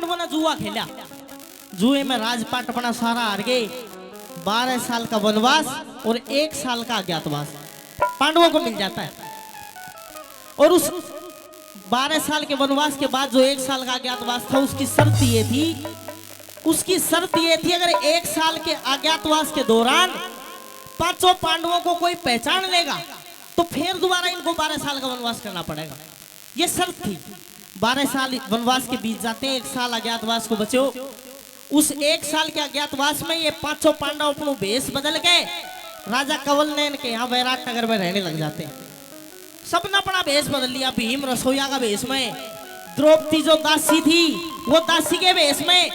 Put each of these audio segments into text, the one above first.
पांडवों ने जुआ खेला, जुए में राजपाट अपना सारा हार गए। 12 साल का वनवास और 1 साल का अज्ञातवास पांडवों को मिल जाता है। और उस 12 साल के वनवास के बाद जो 1 साल का अज्ञातवास था, उसकी शर्त ये थी अगर 1 साल के अज्ञातवास के दौरान 5 पांडवों को कोई पहचान लेगा तो फिर दोबारा इनको 12 साल का वनवास करना पड़ेगा। ये शर्त थी। 12 साल वनवास के बीत जाते हैं, 1 साल अज्ञातवास को बचे। उस 1 साल के अज्ञातवास में ये 5 पांडव अपना भेष बदल के राजा कंवल नयन के यहाँ वैराट नगर में रहने लग जाते हैं। सबने अपना भेष बदल लिया। भीम रसोईया का भेष में, द्रौपदी जो दासी थी वो दासी के भेष में,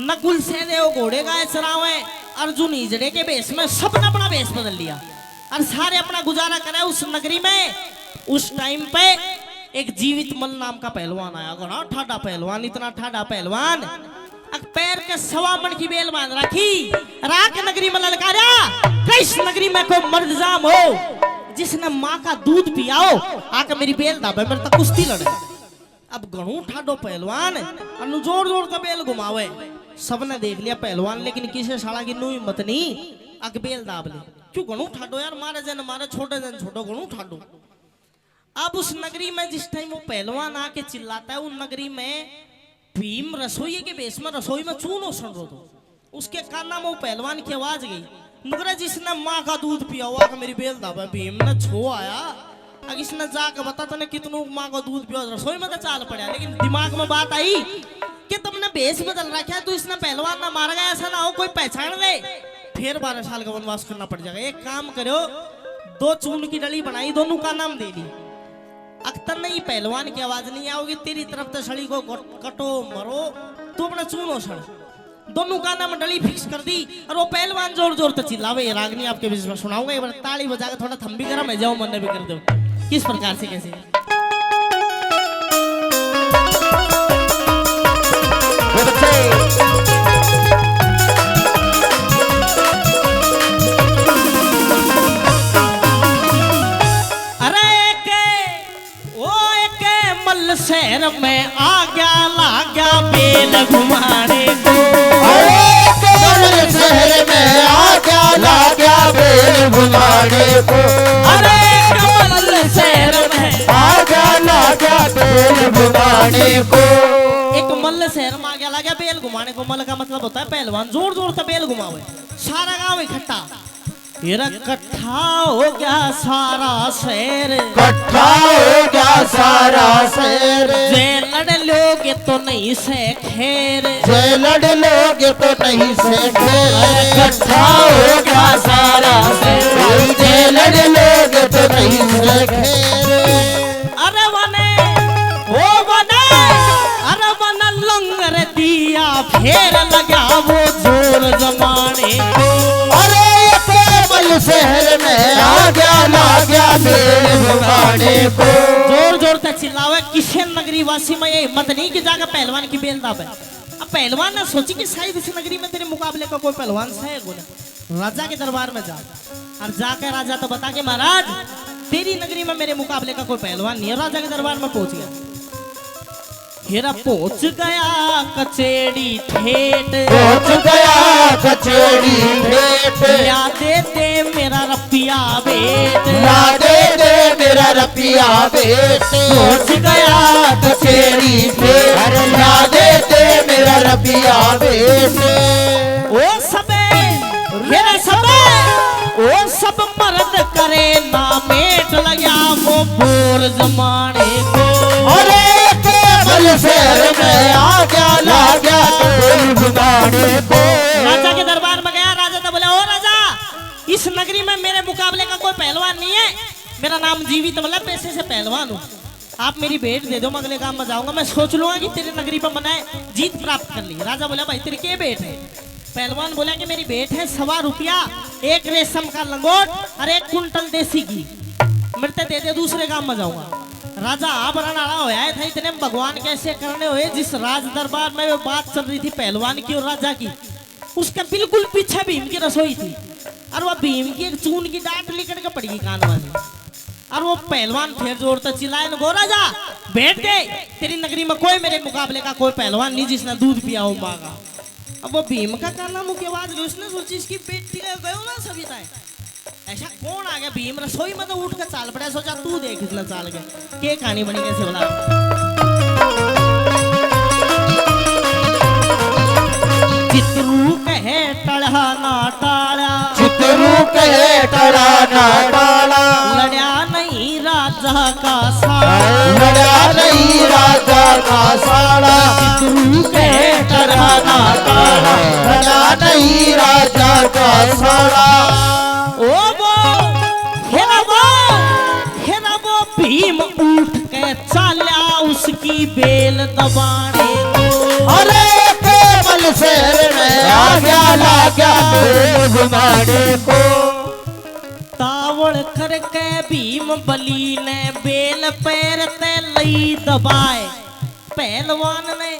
नकुल सहदेव घोड़े गाय चरावे, अर्जुन हिजड़े के भेष में, सबने अपना भेष बदल लिया और सारे अपना गुजारा करे उस नगरी में। उस टाइम पे एक जीवित मल नाम का पहलवान आया, घना ठाडा पहलवान, इतना ठाडा पहलवान, पैर के 1.25 मन की बेल बांध रखी, राख नगरी में ललकारा, किस नगरी में कोई मर्द जाम हो जिसने माँ का दूध पियाओ आके मेरी बेल दाबे, मेरे तक कुश्ती लड़े। अब घणू ठाडो पहलवान अनु जोर जोर का बेल घुमावे। सबने देख लिया पहलवान, लेकिन किसे साला की नु हिम्मत नहीं आके बेल दाब ले। क्यों घणू ठाडो यार, मारे जन मारे, छोटे जन छोटो, घणू ठाडो। अब उस नगरी में जिस टाइम वो पहलवान आके चिल्लाता है, उन नगरी में भीम रसोई के बेस में रसोई में चूनो सुन रहा था। उसके कान में वो पहलवान की आवाज गई, मगर जिसने माँ का दूध पिया हुआ मेरी बेल दाबा। भीम ने छो आया, अगर इसने जाकर बता तने कितनों माँ का दूध पिया, रसोई में तो चाल पड़ा, लेकिन दिमाग में बात आई कि तुमने बेस बदल रखा है, तो इसने पहलवान ना मार गया, ऐसा ना हो कोई पहचान ले, फिर 12 साल का वनवास करना पड़ जाएगा। एक काम करो, 2 चून की डली बनाई, दोनों का नाम दे दी। अख्तर नहीं, पहलवान की आवाज नहीं आओगी, तेरी तरफ तो सड़ी को कटो मरो, तो अपना चूनो सड़, दोनों का नाम डली फिक्स कर दी। और वो पहलवान जोर जोर से चिल्लावे। ये रागनी आपके बीच में सुनाऊंगा, एक बार ताली बजा के थोड़ा थम भी करा, मैं जाऊं मन भी कर दो किस प्रकार से कैसे। शहर में आ गया ला गया बेल घुमाने को, शहर में आ गया ला गया बेल घुमाने को, अरे कमल शहर में आ गया ला गया बेल घुमाने को। एक मल्ल शहर में आ गया ला गया बेल घुमाने को। मल्ल का मतलब होता है पहलवान, जोर जोर से बेल घुमावे, सारा गांव इकट्ठा। इकट्ठा हो गया सारा शहर, इकट्ठा हो गया सारा शहर, जे लड़ लोगे तो नहीं से खैर, जे लड़ लोगे तो नहीं से खैर। इकट्ठा हो गया सारा शहर, जे लड़ लोगे तो नहीं से खैर। अरे वने ओ वने, अरे वने लंगर दिया, फेर लगा वो जोर जमाने को। शहर में आ गया ला गया बेल घुमाने को, जोर जोर से चिल्लावे। किसी नगरी वासी में ये हिम्मत नहीं कि जाकर पहलवान की बेल दाबे। अब पहलवान ने सोची कि शायद इस नगरी में तेरे मुकाबले का कोई पहलवान है। राजा के दरबार में जा, और जाकर राजा तो बता के महाराज तेरी नगरी में मेरे मुकाबले का कोई पहलवान नहीं है। राजा के दरबार में पहुंच गया, हेरा पहुंच गया कचेड़ी ठेठ, पहुंच गया कचेड़ी ठेठ, ला दे दे मेरा रपिया बेट, ला दे दे मेरा रपिया बेट। पहुंच गया कचेड़ी ठेठ, ला दे दे मेरा रपिया बेट। ओ सबे हेरा सबे, ओ सब मर्द करे ना मेट लगा वो बोर जमाने को। अरे शहर में आ गया ला गया बेल घुमाने को। राजा के दरबार में गया, राजा तो बोला ओ राजा, इस नगरी में मेरे मुकाबले का कोई पहलवान नहीं है, मेरा नाम जीवित मतलब पैसे से पहलवान हूँ, आप मेरी भेंट दे दो, मैं अगले काम में जाऊंगा, मैं सोच लूंगा कि तेरी नगरी पर मैंने जीत प्राप्त कर ली। राजा बोला भाई तेरी क्या भेंट है? पहलवान बोला कि मेरी भेंट है 1.25 रुपया, 1 रेशम का लंगोट और 1 कुंटल देसी घी, मिलते दे दे, दूसरे काम में जाऊंगा। राजा आभरण आड़ा होया था, इतने भगवान कैसे करने हुए। जिस राज दरबार में वो बात चल रही थी पहलवान की और राजा की, उसका बिल्कुल पीछे भीम की रसोई थी, और वह भीम की एक चून की डांट निकल के पड़ी कान वाली। और वो पहलवान फिर जोरता चिल्लाए न गो राजा बैठ गए, तेरी नगरी में कोई मेरे मुकाबले का कोई पहलवान नहीं जिसने दूध पिया हो माँ का। अब वो भीम का काना मुंह की आवाज हुई, उसने सोची इसकी बेटी का गयो ना सभी ताए ऐसा कौन आ गया। भीम रसोई में तो उठ कर चाल पड़ा, सोचा तू देख इतना चाल गए के कहानी बनी कैसे बोला। चित्रू कहे टढ़ा ना टाड़ा, चित्रू कहे टढ़ा ना टाड़ा, लड़ा नहीं राजा का साड़ा, लड़ा नहीं राजा का साड़ा। चित्रू कहे टढ़ा ना टाड़ा, लड़ा नहीं राजा का साड़ा। ओ वो भीम उठ के चाला उसकी बेल दबाने को। अरे केवल शेर में आ गया लागा बेल घुमाने को। तावड़ करके भीम बली ने बेल पैर ते लई दबाए, पहलवान ने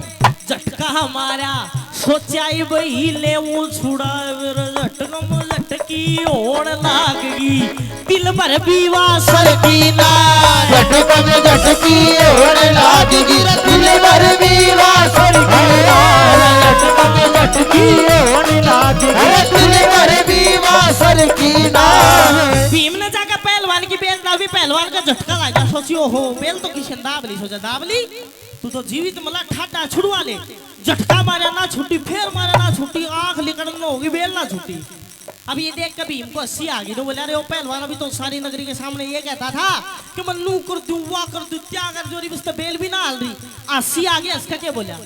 झटका मारा, सोचा बही ले छुड़ा झटनम लटकी होड़ लागगी, दिल भर बीवा सरकी ना झटकन झटकी होड़ लागगी, दिल भर बीवा सरकी ना झटकन झटकी होड़ लागगी, दिल भर बीवा सरकी ना। भीम ने जाकर पहलवान की बेल दाबी, पहलवान का झटका लगा, सोची ओहो बेल तो किशन दाबली, सोचा दाबली तू तो जीवित मला ठाटा छुड़वा ले। झटका मारा ना छुट्टी, फिर मारा ना छुट्टी, आंख लिकड़न होगी बेल ना छुट्टी। अब ये देख के भीम को हंसी आ गई, तो बोला अरे वो पहलवान अभी तो सारी नगरी के सामने ये कहता था कि मैं नू कर दूं वाह कर दूं त्या कर जोरी बस तो बेल भी ना हाल रही। हंसी आ गई, हंस के क्या बोला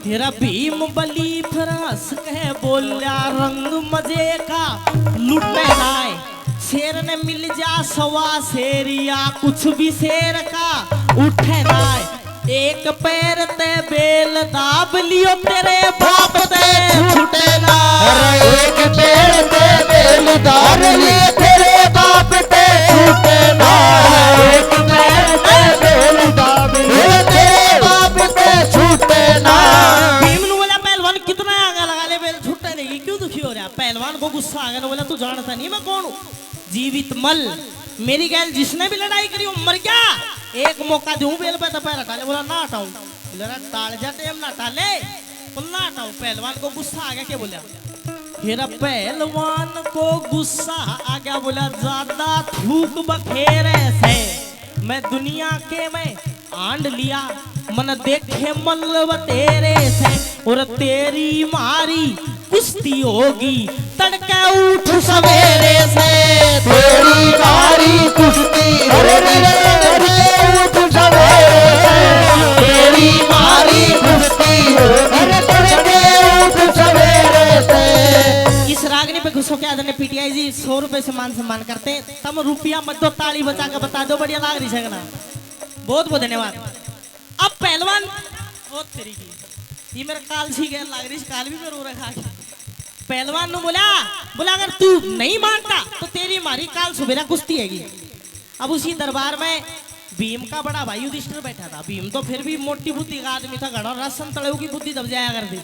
तेरा भीम बली, फिर हंस के बोला रंग मजे का लुटने लाए, शेर ने मिल जा सवा शेरिया, कुछ भी शेर का उठे लाए, एक पैर ते बेल दाब लियो तेरे बाप ते छूटे ना। एक पैर ते बेल दाब लियो तेरे बाप ते छूटे ना। एक पैर ते बेल दाब लियो तेरे बाप ते छूटे ना। भीम ने बोला पहलवान कितना आगे लगा ले बेल छूटे नहीं, क्यों दुखी हो रहा। पहलवान को गुस्सा आ गया, बोला तू जानता नहीं मैं कौन हूँ, जीवित मल, मेरी गैल जिसने भी लड़ाई करी वो मर गया, एक मौका दूं बेल पे तो पैर हटा ले। बोला ना हटाऊं, बोला टाल जा टेम ना टाले, बोला ना हटाऊं। पहलवान को गुस्सा आ गया, क्या बोला मेरा पहलवान को गुस्सा आ गया, बोला ज्यादा थूक बखेरे से मैं दुनिया के मैं आंड लिया, मन देखे मल्लव तेरे से और तेरी मारी कुश्ती होगी तड़के उठ सवेरे से। तेरी मारी कुश्ती होगी तड़के उठ सवेरे से। तेरी मारी कुश्ती होगी तड़के उठ सवेरे से। इस रागनी पे खुश होकर आदरणीय पीटीआई जी 100 रुपए से मान सम्मान करते हैं। तम रुपया मत दो, ताली बचा कर बता दो, बढ़िया लाग रही है ना, बहुत बहुत धन्यवाद। अब पहलवान बहुत तरीके ये मेरा काल सी गया लाग रही, काल भी मैं रो रखा है। पहलवान ने बोला अगर तू नहीं मानता तो तेरी मारी काल सुबेरा कुश्ती हैगी। अब उसी दरबार में भीम का बड़ा भाई युधिष्ठिर बैठा था। भीम तो फिर भी मोटी बुद्धि का आदमी था, घड़ा रसन तड़ेऊ की बुद्धि दब जाया कर दी,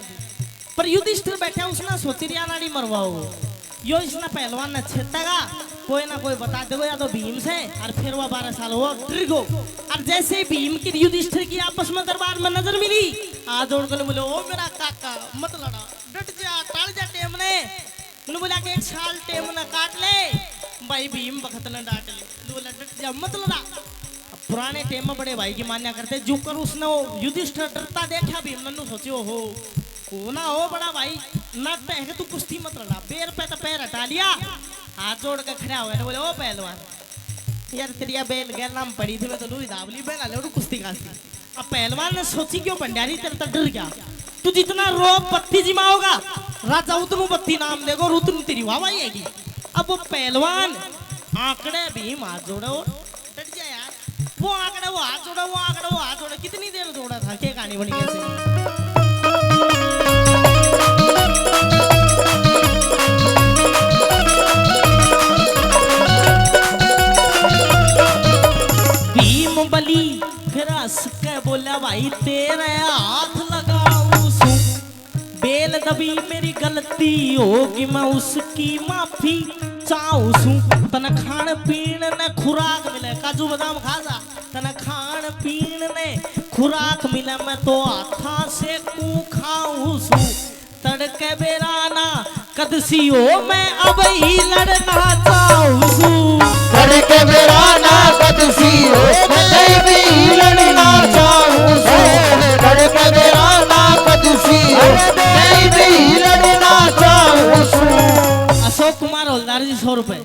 पर युधिष्ठिर बैठा उसने सोची रिया नाड़ी मरवाओ यो इसने पहलवान ने छेतेगा, कोई ना कोई बता देगा या तो भीम से, और फिर वो 12 साल हो ट्रिगो। और जैसे भीम की युधिष्ठिर की आपस में दरबार में नजर मिली, आज जोड़कर बोले ओ मेरा काका मत लड़ा, डट जा टाल जा टेम ने, उन्होंने बोला कि 1 साल टेम ने काट ले, भाई भीम बखत ने डांट ले, बोला डट जा मत लड़ा। पुराने टेम में बड़े भाई की मान्या करते, जो कर उसने युधिष्ठिर डरता देखा भीम ने सोचो हो ना हो बड़ा भाई नाटक है कि तू कुश्ती मत लड़ा, पैर पे तो पैर हटा लिया, हाथ जोड़ के खड़ा हुआ, बोले ओ पहलवान यार तेरी बेल गैर नाम पड़ी थी, मैं तो लूरी दावली बेल ले कुश्ती कास्ती। अब पहलवान ने सोची क्यों भंडारी तेरे तो डर गया, तू जितना रोब बत्ती जिमाओगा राजा उतनू बत्ती नाम देगा और उतनू तेरी वाह आएगी। अब वो पहलवान आंकड़े भीम हाथ जोड़ो डट जाए यार, वो आंकड़े वो हाथ जोड़ा, वो आंकड़े वो हाथ जोड़ा, कितनी देर जोड़ा था, क्या कहानी बनी कैसे। बली फिर हंस के बोला भाई तेरे हाथ लगाऊं सू, बेल दबी मेरी गलती होगी मैं उसकी माफी चाहूं सू। तने खान पीन ने खुराक मिले, काजू बादाम खा जा, तने खान पीन ने खुराक मिले, मैं तो हाथा से कू खाऊं सू, तड़के बेराना कदसी हो मैं अब ही लड़ना चाहूं सू, तड़के बेराना कदसी हो मैं भी लड़ना चाहूं सू, तड़के बेराना कदसी हो मैं भी लड़ना चाहूं सू। अशोक कुमार हवलदार जी 100 रुपए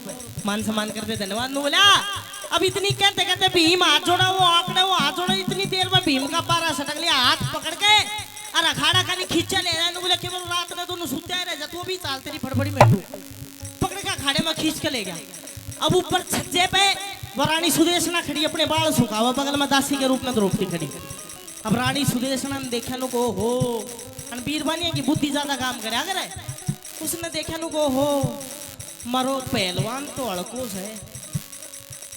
मान सम्मान करते, धन्यवाद। नु बोला अब इतनी कहते कहते भीम हाथ जोड़ा, वो आंकड़े वो हाथ जोड़ा, इतनी देर में भीम का पारा सटक लिया, हाथ पकड़ के और अखाड़ा का नहीं खींचा ले रहा। बोले केवल रात ने दोनों सुते रह जा, तू भी चाल तेरी फड़फड़ी में पकड़ के अखाड़े में खींच के ले गया। अब ऊपर छज्जे पे वो रानी सुदेशना खड़ी, अपने बाल सुखावा, बगल में दासी के रूप में द्रौपदी खड़ी। अब रानी सुदेशना ने देखा नु को हो रणबीर बानिया की बुद्धि ज्यादा काम करे, अगर उसने देखा नु को हो मरो पहलवान तो अड़कोस है,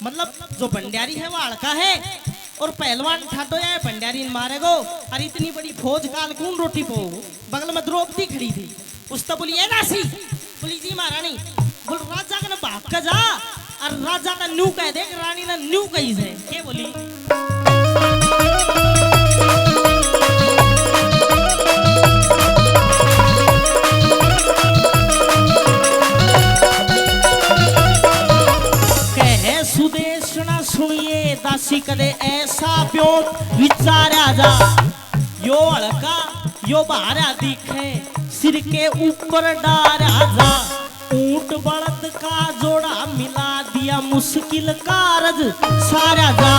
मतलब जो भंडारी है वो अड़का है और पहलवान ठाटो जाए भंडारी मारेगो। और इतनी बड़ी फौज काल कौन रोटी पो, बगल में द्रौपदी खड़ी थी। उस तो बोली दासी, बोली जी महारानी, बोल राजा का भाग का जा, और राजा का न्यू कह दे, रानी ने न्यू कही से के बोली सुदेशना सुनिए दासी कदे ऐसा प्यों विचारा जा, यो अड़का यो बारा दिखे सिर के ऊपर डारा जा, ऊंट बड़द का जोड़ा मिला दिया मुश्किल कारज सारा जा,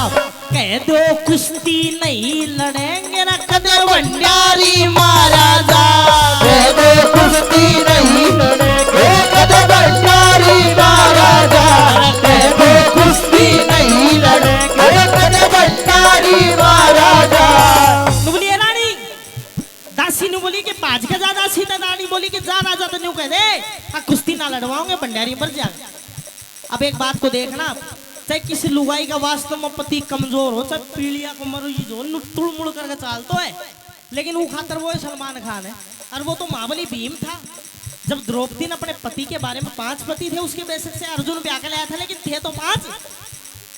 कह दो कुश्ती नहीं लड़ेंगे ना कदे भंडारी मारा जा, कह दो कुश्ती नहीं लड़ेंगे कदे भंडारी मारा जा, कह दो कुश्ती नहीं लड़ेंगे कदे भंडारी मारा जा। बोली रानी दासी ने बोली कि बाज के जा, दासी ने रानी बोली कि जा राजा तो न्यू कह दे, कुश्ती ना लड़वाओगे भंडारी मर जाएगा। अब एक बात को देखना, चाहे किसी लुगाई का वास्तव में पति कमजोर हो, चाहे पीलिया को मरो जो तुड़ मुड़ करके चाल तो है, लेकिन वो खातर वो सलमान खान है, और वो तो महाबली भीम था। जब द्रौपदी ने अपने पति के बारे में 5 पति थे, उसके बेसिक से अर्जुन ब्याह के लाया था, लेकिन थे तो 5।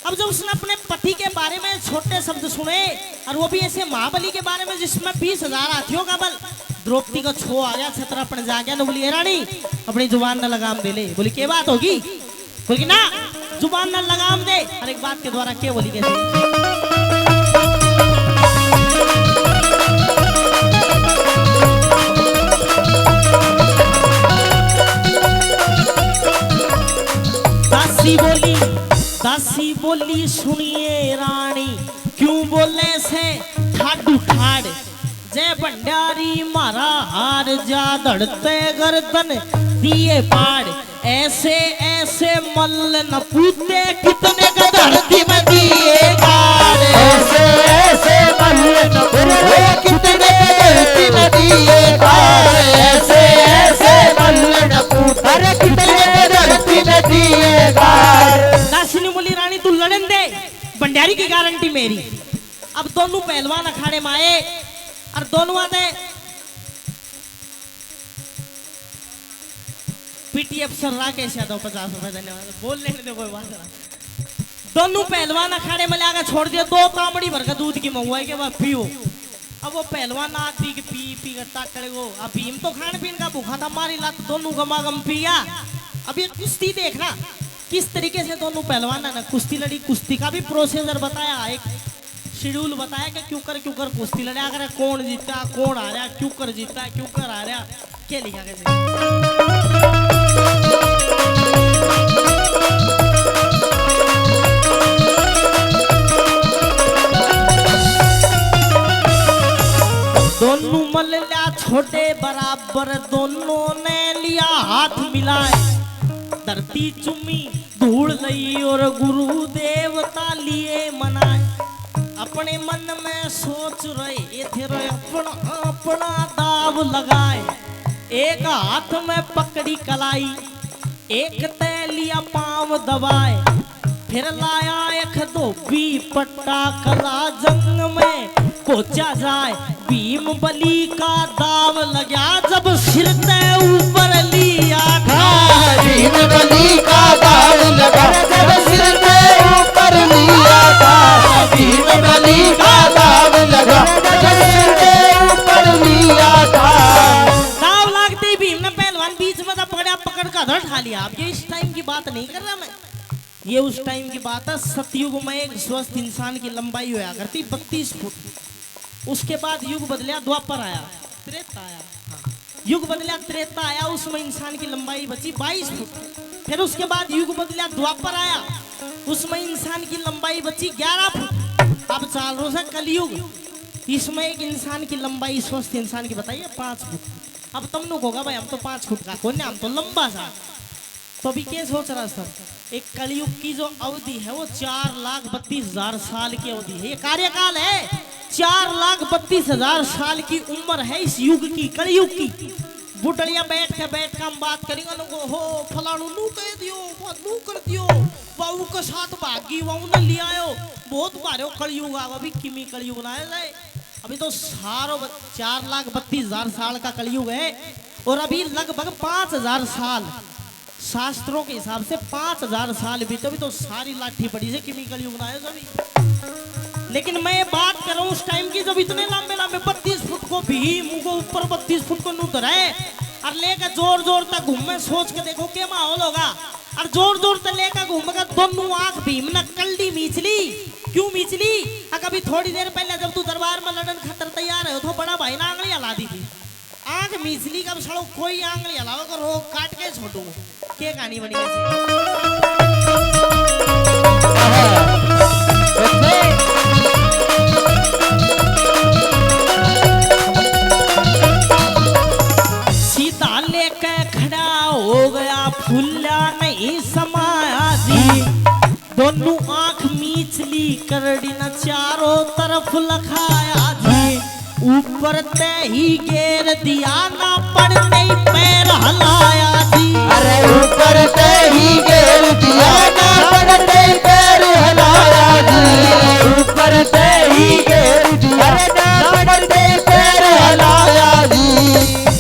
अब जब उसने अपने पति के बारे में छोटे शब्द सुने, और वो भी ऐसे महाबली के बारे में जिसमें 20,000 हाथियों का बल, द्रौपदी को छो आ गया, छतरा अपने जा गया। बोली रानी अपनी जुबान न लगाम दे ले। बोली क्या बात होगी? बोली ना जुबान न लगाम दे। और एक बात के द्वारा क्या बोली कैसे? दासी बोली सुनिए रानी, क्यों बोले से ठाडू ठाड़, जय भंडारी मारा हार जा, धड़ते गर्दन दिए पाड़, ऐसे ऐसे मल्ल न पूते, कितने का धरती में दिए गाड़, ऐसे ऐसे मल्ल न पूते, कितने का धरती में दिए गाड़, ऐसे ऐसे मल्ल न पूते, कितने का धरती में दिए गाड़। दासी ने बोली रानी तू लड़न दे, भंडारी की गारंटी मेरी। अब दोनों पहलवान अखाड़े में आए और दोनों आते पीटी अफसर राकेश यादव 50 रुपए धन्यवाद, बोल लेने दे कोई बात ना। दोनों पहलवान अखाड़े में लाकर छोड़ दिया, 2 तांबड़ी भर का दूध की मंगवाई के बाद पियो। अब वो पहलवान आती कि पी पी करता करे वो, अब भीम तो खान पीन का भूखा था, मारी लात दोनों गमागम पिया। अब ये कुश्ती देखना किस तरीके से दोनों पहलवान ने कुश्ती लड़ी, कुश्ती का भी प्रोसीजर बताया, एक शेड्यूल बताया कि क्यों कर कुश्ती लड़ा करे, कौन जीता कौन आ रहा, क्यों कर जीता क्यों कर आ रहा, क्या लिखा कैसे। दोनों मल्ला छोटे बराबर, दोनों ने लिया हाथ मिलाए, धरती चुम्मी धूल लई और गुरु देवता लिए मनाए। अपने मन में सोच रहे थे अपना अपना दाव लगाए, एक हाथ में पकड़ी कलाई, एक तैलिया पांव दबाए, फिर लाया एक धोबी पट्टा, कला जंग में कोचा जाए, भीम बली का दाव लगा, जब सिर ते ऊपर लिया था, भीम बली का दाव लगा, बलि का दाग लगा, जमीन के ऊपर लिया था। दाव लागते ही भीम ने पहलवान बीच में था पकड़ा, पकड़ का धड़ खा लिया। अब ये इस टाइम की बात नहीं कर रहा मैं, ये उस टाइम की बात है। सतयुग में एक स्वस्थ इंसान की लंबाई हुआ करती 32 फुट। उसके बाद युग बदलिया, द्वापर आया, त्रेता आया। युग बदलिया, त्रेता आया, उसमें इंसान की लंबाई बची 22 फुट। फिर उसके बाद युग बदलिया, द्वापर आया, उसमें इंसान की लंबाई बची 11 फुट। अब चाल रहा है कलयुग, इसमें एक इंसान की लंबाई स्वस्थ इंसान की बताइए 5 फुट। अब तुम लोग होगा भाई हम तो 5 फुट का कौन, हम तो लंबा सा। तो अभी क्या सोच रहा सब, एक कलयुग की जो अवधि है वो 4,32,000 साल की अवधि है। ये कार्यकाल है, 4,32,000 साल की उम्र है इस युग की, कलयुग की। बुढ़िया बैठ के हम बात करेंगे लोगों, हो फलाणु नू कह दियो, नू कर दियो, बाबू के साथ भागी वहू न ले आयो, बहुत बारे कलयुग आ, अभी किमी कलयुग ना है। अभी तो सारो 4,32,000 साल का कलयुग है, और अभी लगभग 5,000 साल शास्त्रों के हिसाब से 5,000 साल बीते, अभी तो सारी लाठी पड़ी से किमी कलयुग ना है सभी। लेकिन मैं बात कर रहा हूँ उस टाइम की जब इतने लंबे लंबे 32 फुट को भीम को ऊपर 32 फुट को नूत रहे और लेकर जोर जोर तक घूमे, सोच के देखो क्या माहौल होगा। और जोर जोर तक लेकर घूमेगा, दोनों आंख भीम ने कल्डी मीचली। क्यों मीचली? कभी थोड़ी देर पहले जब तू दरबार में लड़न खतर तैयार है तो बड़ा भाई ने आंगली हला दी थी, आंख मीचली कब सड़ो कोई आंगली हलाओ कर रो काट के छोटू के कहानी बनी ऐसी। सीता लेके खड़ा हो गया, फुल्ला नहीं समाया जी, दोनों आंख मीचली करड़ी न चारों तरफ लखाया जी। ऊपर ते ही घेर दिया ना पड़ते ही पैर हलाया जी, अरे ऊपर ते ही घेर दिया ना पड़ते ही पैर हलाया जी, ऊपर ते ही घेर दिया ना पड़ते ही पैर हलाया जी।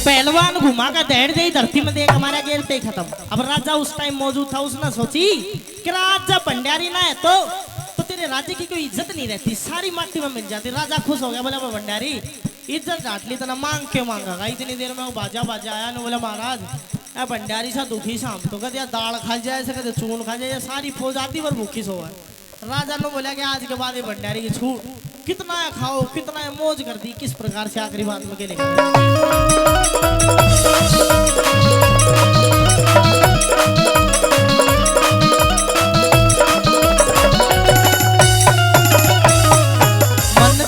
पहलवान घुमा का दौड़ दे धरती में देख हमारा गेर पे खत्म। अब राजा उस टाइम मौजूद था, उसने सोची कि राजा भंडारी ना है तो तेरे राज्य की कोई इज्जत नहीं रहती, सारी माटी में मिल जाती। राजा खुश हो गया, बोला भंडारी इज्जत डांट ली तना मांग के मांगा, इतनी देर में वो बाजा आया ना, बोला महाराज भंडारी सा दुखी शाम तो कहते दाल खा जाए से कहते चून खा जाए, सारी फौज आती पर भूखी सो है। राजा ने बोला कि आज के बाद ये भंडारी की छूट, कितना है खाओ, कितना है मौज कर दी, किस प्रकार से आखिरी बात में के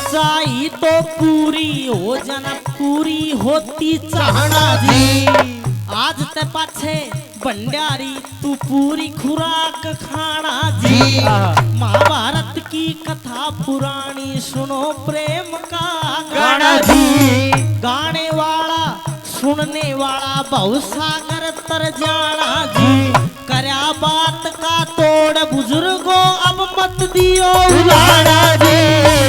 चाहिए तो पूरी हो जाना, पूरी होती चाहना जी। आज ते पाछे भंडारी तू पूरी खुराक खाना जी। महाभारत की कथा पुरानी सुनो प्रेम का गाना जी, गाने वाला सुनने वाला भवसागर तर जाना जी। करया बात का तोड़ बुजुर्गों अब मत दियो उलाना जी,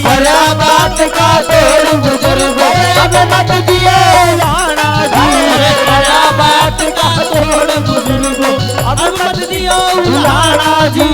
करया बात का तोड़ बुजुर्गों अब मत दियो उलाना जी, करया बात का तोड़ बुजुर्गों अब मत दियो उलाना जी।